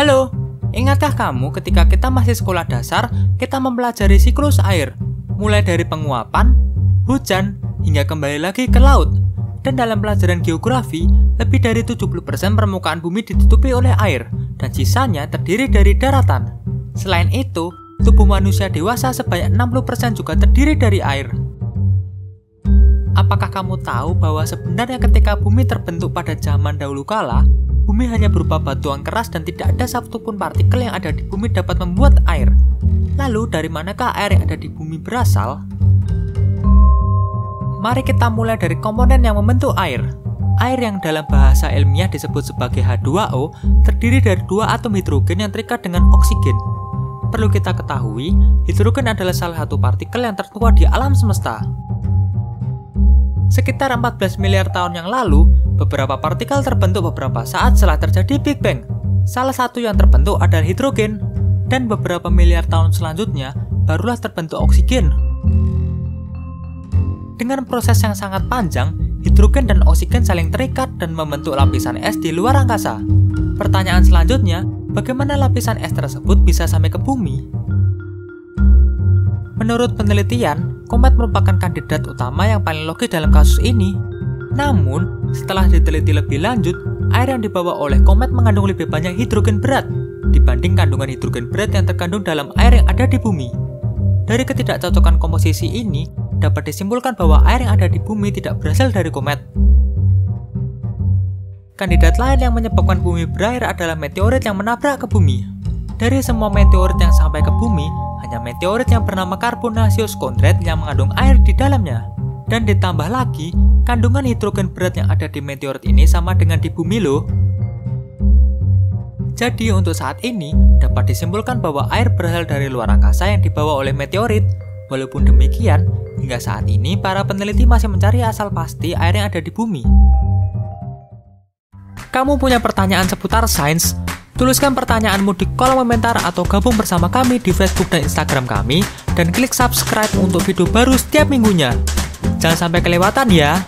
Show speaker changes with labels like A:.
A: Halo, ingatkah kamu ketika kita masih sekolah dasar, kita mempelajari siklus air, mulai dari penguapan, hujan, hingga kembali lagi ke laut. Dan dalam pelajaran geografi, lebih dari 70% permukaan bumi ditutupi oleh air, dan sisanya terdiri dari daratan. Selain itu, tubuh manusia dewasa sebanyak 60% juga terdiri dari air. Apakah kamu tahu bahwa sebenarnya ketika bumi terbentuk pada zaman dahulu kala, bumi hanya berupa batuan keras dan tidak ada satupun partikel yang ada di bumi dapat membuat air. Lalu dari manakah air yang ada di bumi berasal? Mari kita mulai dari komponen yang membentuk air. Air yang dalam bahasa ilmiah disebut sebagai H2O terdiri dari dua atom hidrogen yang terikat dengan oksigen. Perlu kita ketahui, hidrogen adalah salah satu partikel yang tertua di alam semesta. Sekitar 14 miliar tahun yang lalu, beberapa partikel terbentuk beberapa saat setelah terjadi Big Bang. Salah satu yang terbentuk adalah hidrogen, dan beberapa miliar tahun selanjutnya, barulah terbentuk oksigen. Dengan proses yang sangat panjang, hidrogen dan oksigen saling terikat dan membentuk lapisan es di luar angkasa. Pertanyaan selanjutnya, bagaimana lapisan es tersebut bisa sampai ke bumi? Menurut penelitian, komet merupakan kandidat utama yang paling logis dalam kasus ini. Namun, setelah diteliti lebih lanjut, air yang dibawa oleh komet mengandung lebih banyak hidrogen berat dibanding kandungan hidrogen berat yang terkandung dalam air yang ada di bumi. Dari ketidakcocokan komposisi ini, dapat disimpulkan bahwa air yang ada di bumi tidak berasal dari komet. Kandidat lain yang menyebabkan bumi berair adalah meteorit yang menabrak ke bumi. Dari semua meteorit yang sampai ke bumi, hanya meteorit yang bernama Carbonaceous Chondrite yang mengandung air di dalamnya. Dan ditambah lagi, kandungan hidrogen berat yang ada di meteorit ini sama dengan di bumi loh. Jadi untuk saat ini, dapat disimpulkan bahwa air berasal dari luar angkasa yang dibawa oleh meteorit. Walaupun demikian, hingga saat ini para peneliti masih mencari asal pasti air yang ada di bumi. Kamu punya pertanyaan seputar sains? Tuliskan pertanyaanmu di kolom komentar atau gabung bersama kami di Facebook dan Instagram kami dan klik subscribe untuk video baru setiap minggunya. Jangan sampai kelewatan ya.